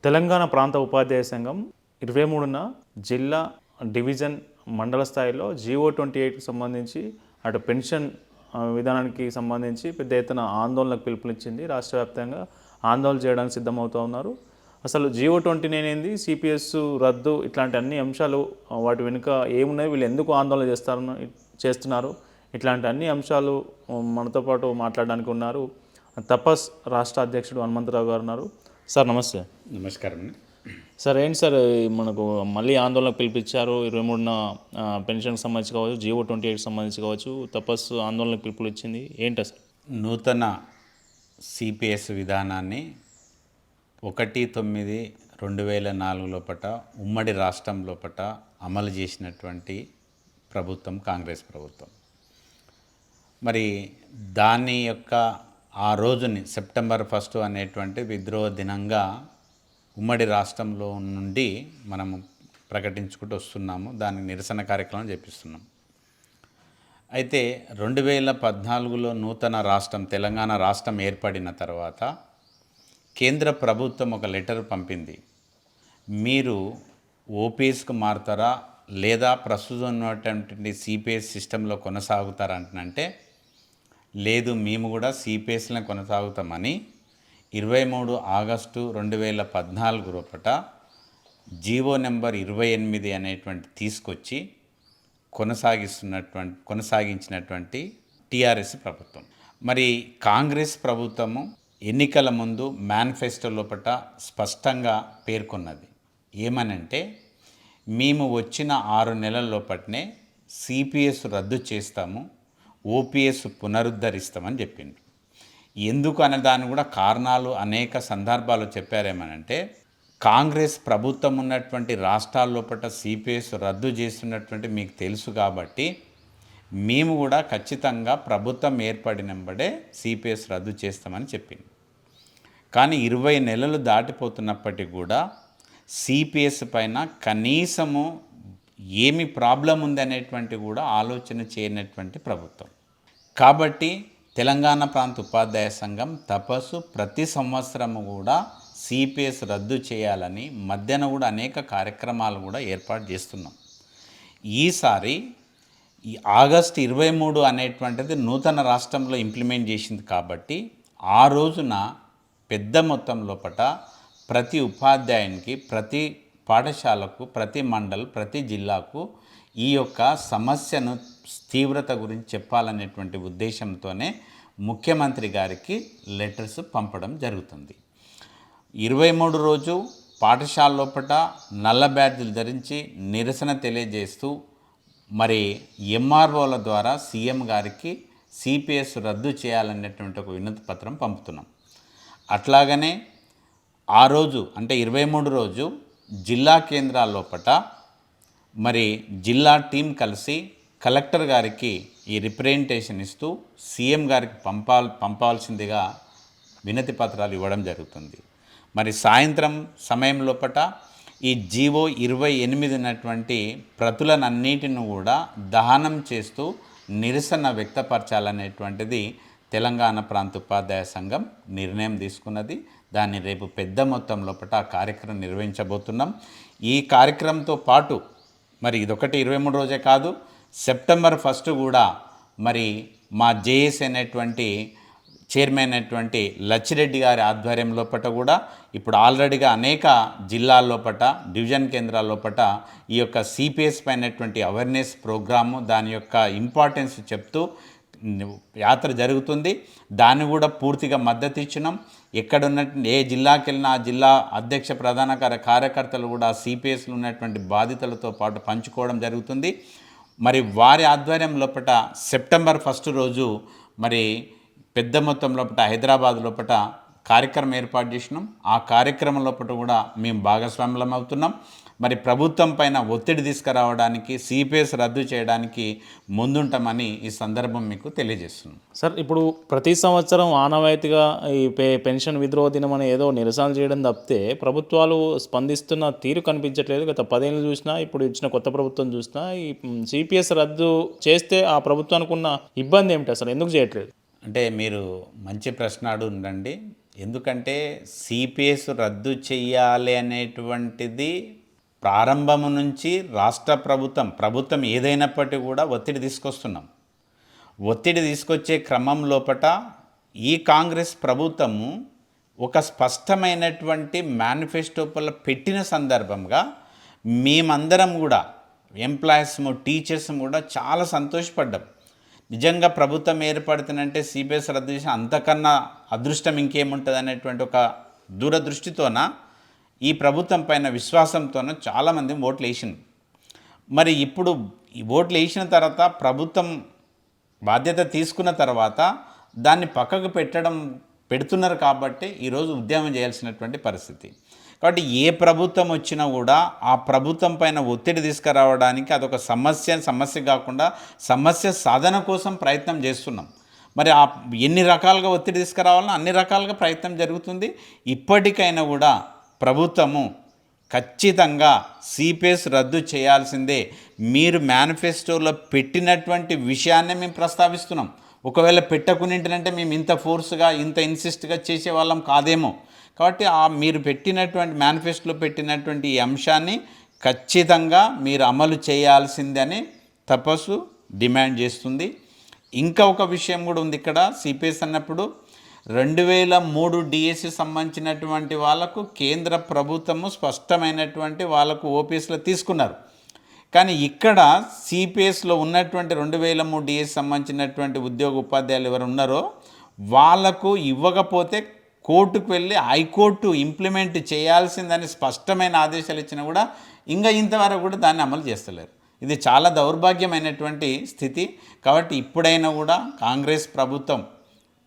తెలంగాణ ప్రాంత ఉపాధ్యాయ సంఘం 23న జిల్లా, డివిజన్, మండల స్థాయిలో GO28కి సంబంధించి అటు పెన్షన్ విధానానికి సంబంధించి పెద్ద ఎత్తున ఆందోళనకు పిలుపునిచ్చింది. రాష్ట్ర వ్యాప్తంగా ఆందోళన చేయడానికి సిద్ధమవుతూ ఉన్నారు. అసలు GO29 ఏంది, సిపిఎస్ రద్దు, ఇట్లాంటి అన్ని అంశాలు వాటి వెనుక ఏమున్నాయి, వీళ్ళు ఎందుకు ఆందోళన చేస్తున్నారు, ఇట్లాంటి అన్ని అంశాలు మనతో పాటు మాట్లాడడానికి ఉన్నారు. తపస్ రాష్ట్ర అధ్యక్షుడు హనుమంతరావు గారు ఉన్నారు. సార్ నమస్తే. నమస్కారం సార్. ఏంటి సార్ మనకు మళ్ళీ ఆందోళనకు పిలిపించారు? 23న పెన్షన్కి సంబంధించి కావచ్చు, GO28కి సంబంధించి కావచ్చు, తపస్సు ఆందోళనకు పిలుపులు ఇచ్చింది. ఏంటి సార్? నూతన సిపిఎస్ విధానాన్ని 1/9/2004 లోపట ఉమ్మడి రాష్ట్రం లోపట అమలు చేసినటువంటి ప్రభుత్వం కాంగ్రెస్ ప్రభుత్వం. మరి దాని యొక్క ఆ రోజుని సెప్టెంబర్ 1 అనేటువంటి విద్రోహ దినంగా ఉమ్మడి రాష్ట్రంలో నుండి మనము ప్రకటించుకుంటూ వస్తున్నాము. దానికి నిరసన కార్యక్రమం చేపిస్తున్నాం. అయితే 2014లో నూతన రాష్ట్రం తెలంగాణ రాష్ట్రం ఏర్పడిన తర్వాత కేంద్ర ప్రభుత్వం ఒక లెటర్ పంపింది. మీరు ఓపీఎస్కు మారుతారా లేదా ప్రస్తుతం ఉన్నటువంటి సిపిఎస్ సిస్టంలో కొనసాగుతారంటే, లేదు మేము కూడా సిపిఎస్లో కొనసాగుతామని 23 ఆగస్టు 2014 లోపట జీవో నెంబర్ 28 అనేటువంటి తీసుకొచ్చి కొనసాగించినటువంటి టీఆర్ఎస్ ప్రభుత్వం. మరి కాంగ్రెస్ ప్రభుత్వము ఎన్నికల ముందు మేనిఫెస్టో లోపట స్పష్టంగా పేర్కొన్నది. ఏమనంటే, మేము వచ్చిన 6 నెలల లోపటనే సిపిఎస్ రద్దు చేస్తాము, ఓపీఎస్ పునరుద్ధరిస్తామని చెప్పిండ్రు. ఎందుకు అనే దాన్ని కూడా కారణాలు అనేక సందర్భాలు చెప్పారేమనంటే, కాంగ్రెస్ ప్రభుత్వం ఉన్నటువంటి రాష్ట్రాల లోపల సిపిఎస్ రద్దు చేస్తున్నటువంటి మీకు తెలుసు కాబట్టి మేము కూడా ఖచ్చితంగా ప్రభుత్వం ఏర్పడినంబడే సిపిఎస్ రద్దు చేస్తామని చెప్పింది. కానీ 20 నెలలు దాటిపోతున్నప్పటికీ కూడా సిపిఎస్ పైన కనీసము ఏమి ప్రాబ్లం ఉందనేటువంటి కూడా ఆలోచన చేయనటువంటి ప్రభుత్వం. కాబట్టి తెలంగాణ ప్రాంత ఉపాధ్యాయ సంఘం తపస్సు ప్రతి సంవత్సరము కూడా సిపిఎస్ రద్దు చేయాలని మధ్యాహ్న కూడా అనేక కార్యక్రమాలు కూడా ఏర్పాటు చేస్తున్నాం. ఈసారి ఈ ఆగస్టు 23 అనేటువంటిది నూతన రాష్ట్రంలో ఇంప్లిమెంట్ చేసింది కాబట్టి ఆ రోజున పెద్ద మొత్తం లోపట ప్రతి ఉపాధ్యాయునికి, ప్రతి పాఠశాలకు, ప్రతి మండల్, ప్రతి జిల్లాకు ఈ యొక్క సమస్యను తీవ్రత గురించి చెప్పాలనేటువంటి ఉద్దేశంతోనే ముఖ్యమంత్రి గారికి లెటర్స్ పంపడం జరుగుతుంది. 23 రోజు పాఠశాల లోపల నల్ల బ్యాడ్జీలు ధరించి నిరసన తెలియజేస్తూ మరి ఎంఆర్ఓల ద్వారా సీఎం గారికి సిపిఎస్ రద్దు చేయాలనేటువంటి ఒక వినతి పత్రం పంపుతున్నాం. అట్లాగనే ఆ రోజు అంటే 23 రోజు జిల్లా కేంద్రాల లోపల మరి జిల్లా టీం కలిసి కలెక్టర్ గారికి ఈ రిప్రజెంటేషన్ ఇస్తూ సీఎం గారికి పంపాల్సిందిగా వినతి పత్రాలు ఇవ్వడం జరుగుతుంది. మరి సాయంత్రం సమయం లోపల ఈ జీవో 28 ఉన్నటువంటి ప్రతులనన్నిటిని కూడా దహనం చేస్తూ నిరసన వ్యక్తపరచాలనేటువంటిది తెలంగాణ ప్రాంత ఉపాధ్యాయ సంఘం నిర్ణయం తీసుకున్నది. దాన్ని రేపు పెద్ద మొత్తం లోపల ఆ కార్యక్రమం నిర్వహించబోతున్నాం. ఈ కార్యక్రమంతో పాటు మరి ఇదొకటి 23 రోజే కాదు, సెప్టెంబర్ 1 కూడా మరి మా జేఏసీ అనేటువంటి చైర్మన్ అయినటువంటి లచ్చిరెడ్డి గారి ఆధ్వర్యం లోపల కూడా ఇప్పుడు ఆల్రెడీగా అనేక జిల్లాల లోపల, డివిజన్ కేంద్రాల లోపల ఈ యొక్క సిపిఎస్ పైనటువంటి అవేర్నెస్ ప్రోగ్రాము, దాని యొక్క ఇంపార్టెన్స్ చెప్తూ యాత్ర జరుగుతుంది. దాన్ని కూడా పూర్తిగా మద్దతు ఇచ్చినాం. ఎక్కడున్న ఏ జిల్లాకి వెళ్ళినా ఆ జిల్లా అధ్యక్ష ప్రధాన కార్యకర్తలు కూడా సిపిఎస్లో ఉన్నటువంటి బాధితులతో పాటు పంచుకోవడం జరుగుతుంది. మరి వారి ఆధ్వర్యం లోపల సెప్టెంబర్ 1 రోజు మరి పెద్ద మొత్తం లోపల హైదరాబాద్ లోపల కార్యక్రమం ఏర్పాటు చేసినాం. ఆ కార్యక్రమం లోపల కూడా మేము భాగస్వాములం అవుతున్నాం. మరి ప్రభుత్వం పైన ఒత్తిడి తీసుకురావడానికి, సిపిఎస్ రద్దు చేయడానికి ముందుంటామని ఈ సందర్భం మీకు తెలియజేస్తున్నాం. సార్, ఇప్పుడు ప్రతి సంవత్సరం ఆనవాయితీగా ఈ పెన్షన్ విద్రోహ దినం అని ఏదో నిరసనలు చేయడం తప్పితే ప్రభుత్వాలు స్పందిస్తున్న తీరు కనిపించట్లేదు. గత 10 ఏళ్ళు చూసినా, ఇప్పుడు ఇచ్చిన కొత్త ప్రభుత్వం చూసినా ఈ సిపిఎస్ రద్దు చేస్తే ఆ ప్రభుత్వానికి ఉన్న ఇబ్బంది ఏమిటి, అసలు ఎందుకు చేయట్లేదు? అంటే మీరు మంచి ప్రశ్న అడుగుండండి. ఎందుకంటే సిపిఎస్ రద్దు చేయాలి అనేటువంటిది ప్రారంభము నుంచి రాష్ట్ర ప్రభుత్వం ఏదైనప్పటికీ కూడా ఒత్తిడి తీసుకొస్తున్నాం. ఒత్తిడి తీసుకొచ్చే క్రమం లోపట ఈ కాంగ్రెస్ ప్రభుత్వము ఒక స్పష్టమైనటువంటి మేనిఫెస్టోపల పెట్టిన సందర్భంగా మేమందరం కూడా ఎంప్లాయీస్ము టీచర్స్ము కూడా చాలా సంతోషపడ్డాం. నిజంగా ప్రభుత్వం ఏర్పడుతుందంటే సిపిఎస్ రద్దు చేసిన అంతకన్నా అదృష్టం ఇంకేముంటుంది అనేటువంటి ఒక దూరదృష్టితోన ఈ ప్రభుత్వం పైన విశ్వాసంతోన చాలామంది ఓట్లు వేసింది. మరి ఇప్పుడు ఈ ఓట్లు వేసిన తర్వాత ప్రభుత్వం బాధ్యత తీసుకున్న తర్వాత దాన్ని పక్కకు పెడుతున్నారు కాబట్టి ఈరోజు ఉద్యమం చేయాల్సినటువంటి పరిస్థితి. కాబట్టి ఏ ప్రభుత్వం వచ్చినా కూడా ఆ ప్రభుత్వం పైన ఒత్తిడి తీసుకురావడానికి అదొక సమస్య కాకుండా సమస్య సాధన కోసం ప్రయత్నం చేస్తున్నాం. మరి ఎన్ని రకాలుగా ఒత్తిడి తీసుకురావాలన్నా అన్ని రకాలుగా ప్రయత్నం జరుగుతుంది. ఇప్పటికైనా కూడా ప్రభుత్వము ఖచ్చితంగా సిపిఎస్ రద్దు చేయాల్సిందే. మీరు మేనిఫెస్టోలో పెట్టినటువంటి విషయాన్నే మేము ప్రస్తావిస్తున్నాం. ఒకవేళ పెట్టకునింటనంటే మేము ఇంత ఫోర్స్గా ఇంత ఇన్సిస్ట్గా చేసేవాళ్ళం కాదేమో. కాబట్టి మీరు పెట్టినటువంటి మేనిఫెస్టోలో పెట్టినటువంటి ఈ అంశాన్ని ఖచ్చితంగా మీరు అమలు చేయాల్సిందని తపస్సు డిమాండ్ చేస్తుంది. ఇంకా ఒక విషయం కూడా ఉంది ఇక్కడ. సిపిఎస్ అన్నప్పుడు 2003 డిఎస్సి సంబంధించినటువంటి వాళ్ళకు కేంద్ర ప్రభుత్వము స్పష్టమైనటువంటి వాళ్ళకు ఓపీఎస్లో తీసుకున్నారు. కానీ ఇక్కడ సిపిఎస్లో ఉన్నటువంటి 2003 డిఎస్సి సంబంధించినటువంటి ఉద్యోగ ఉపాధ్యాయులు ఎవరు ఉన్నారో వాళ్ళకు ఇవ్వకపోతే కోర్టుకు వెళ్ళి హైకోర్టు ఇంప్లిమెంట్ చేయాల్సిందని స్పష్టమైన ఆదేశాలు ఇచ్చినా కూడా ఇంకా ఇంతవరకు కూడా దాన్ని అమలు చేస్తలేరు. ఇది చాలా దౌర్భాగ్యమైనటువంటి స్థితి. కాబట్టి ఇప్పుడైనా కూడా కాంగ్రెస్ ప్రభుత్వం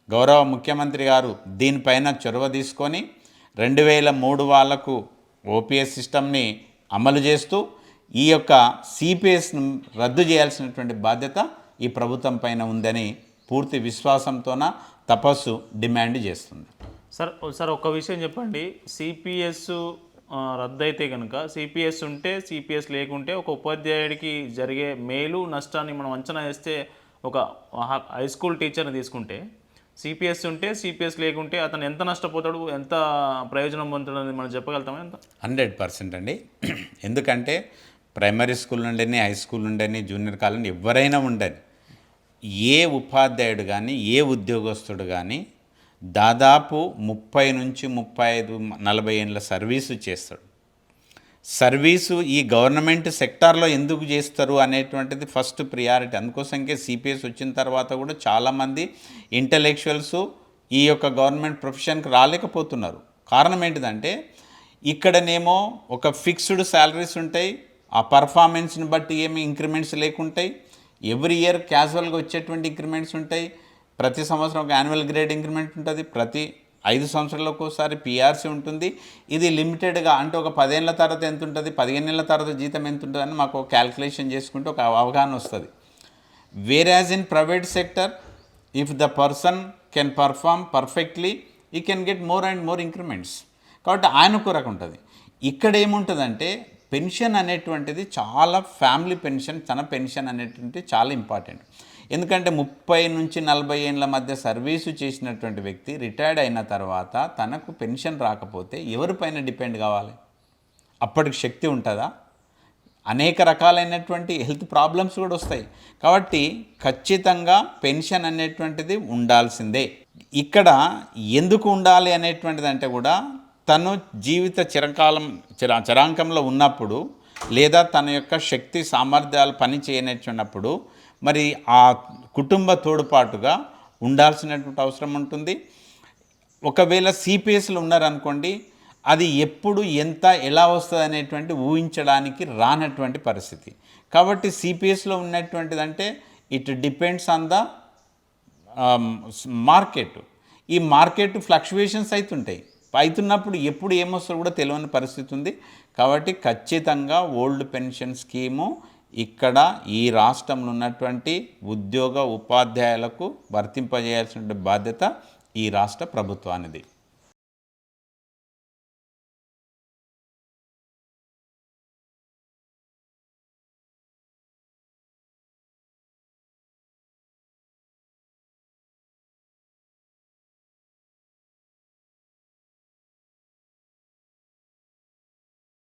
గౌరవ ముఖ్యమంత్రి గారు దీనిపైన చొరవ తీసుకొని 2003 వాళ్ళకు ఓపీఎస్ సిస్టమ్ని అమలు చేస్తూ ఈ యొక్క సిపిఎస్ను రద్దు చేయాల్సినటువంటి బాధ్యత ఈ ప్రభుత్వం పైన ఉందని పూర్తి విశ్వాసంతోన తపస్సు డిమాండ్ చేస్తుంది. సార్ ఒక్క విషయం చెప్పండి. సిపిఎస్ రద్దు అయితే కనుక సిపిఎస్ ఉంటే సిపిఎస్ లేకుంటే ఒక ఉపాధ్యాయుడికి జరిగే మేలు నష్టాన్ని మనం అంచనా వేస్తే ఒక హై స్కూల్ టీచర్ని తీసుకుంటే సిపిఎస్ ఉంటే సిపిఎస్ లేకుంటే అతను ఎంత నష్టపోతాడు, ఎంత ప్రయోజనం పొందుతాడు అనేది మనం చెప్పగలుగుతామా? ఎంత? 100% అండి. ఎందుకంటే ప్రైమరీ స్కూల్ నుండి హై స్కూల్ నుండి జూనియర్ కాలేజ్ ఎవరైనా ఉండని ఏ ఉపాధ్యాయుడు కానీ ఏ ఉద్యోగస్తుడు కానీ దాదాపు 30 నుంచి 35-40 ఏళ్ళ సర్వీసు చేస్తాడు. సర్వీసు ఈ గవర్నమెంట్ సెక్టార్లో ఎందుకు చేస్తారు అనేటువంటిది ఫస్ట్ ప్రియారిటీ. అందుకోసంకే సిపిఎస్ వచ్చిన తర్వాత కూడా చాలామంది ఇంటలెక్చువల్స్ ఈ యొక్క గవర్నమెంట్ ప్రొఫెషన్కి రాలేకపోతున్నారు. కారణం ఏంటిదంటే ఇక్కడనేమో ఒక ఫిక్స్డ్ శాలరీస్ ఉంటాయి, ఆ పర్ఫార్మెన్స్ని బట్టి ఏమి ఇంక్రిమెంట్స్ లేకుంటాయి. ఎవ్రీ ఇయర్ క్యాజువల్గా వచ్చేటువంటి ఇంక్రిమెంట్స్ ఉంటాయి. ప్రతి సంవత్సరం ఒక యాన్యువల్ గ్రేడ్ ఇంక్రిమెంట్ ఉంటుంది. ప్రతి 5 సంవత్సరాలకు ఒకసారి పిఆర్సీ ఉంటుంది. ఇది లిమిటెడ్గా అంటే ఒక 10 ఏళ్ళ తర్వాత ఎంత ఉంటుంది, 15 ఏళ్ళ తర్వాత జీతం ఎంత ఉంటుంది అని మాకు క్యాల్కులేషన్ చేసుకుంటే ఒక అవగాహన వస్తుంది. Whereas in private sector if the person can perform perfectly he can get more and more increments. కాబట్టి ఆయన కొరకు ఉంటుంది. ఇక్కడ ఏముంటుందంటే పెన్షన్ అనేటువంటిది చాలా ఫ్యామిలీ పెన్షన్, తన పెన్షన్ అనేటువంటి చాలా ఇంపార్టెంట్. ఎందుకంటే 30 నుంచి 40 ఏళ్ళ మధ్య సర్వీసు చేసినటువంటి వ్యక్తి రిటైర్డ్ అయిన తర్వాత తనకు పెన్షన్ రాకపోతే ఎవరిపైన డిపెండ్ కావాలి? అప్పటికి శక్తి ఉంటుందా? అనేక రకాలైనటువంటి హెల్త్ ప్రాబ్లమ్స్ కూడా వస్తాయి. కాబట్టి ఖచ్చితంగా పెన్షన్ అనేటువంటిది ఉండాల్సిందే. ఇక్కడ ఎందుకు ఉండాలి అనేటువంటిది అంటే కూడా తను జీవిత చరాంకంలో ఉన్నప్పుడు లేదా తన యొక్క శక్తి సామర్థ్యాలు పని చేయనప్పుడు మరి ఆ కుటుంబ తోడ్పాటుగా ఉండాల్సినటువంటి అవసరం ఉంటుంది. ఒకవేళ సిపిఎస్లు ఉన్నారనుకోండి, అది ఎప్పుడు ఎంత ఎలా వస్తుంది అనేటువంటి ఊహించడానికి రానటువంటి పరిస్థితి. కాబట్టి సిపిఎస్లో ఉన్నటువంటిది అంటే it depends on the market. ఈ మార్కెట్ ఫ్లక్చువేషన్స్ అవుతున్నప్పుడు ఎప్పుడు ఏమొస్తుందో కూడా తెలియని పరిస్థితి ఉంది. కాబట్టి ఖచ్చితంగా ఓల్డ్ పెన్షన్ స్కీము ఇక్కడ ఈ రాష్ట్రంలో ఉన్నటువంటి ఉద్యోగ ఉపాధ్యాయులకు వర్తింపజేయాల్సిన బాధ్యత ఈ రాష్ట్ర ప్రభుత్వానిది.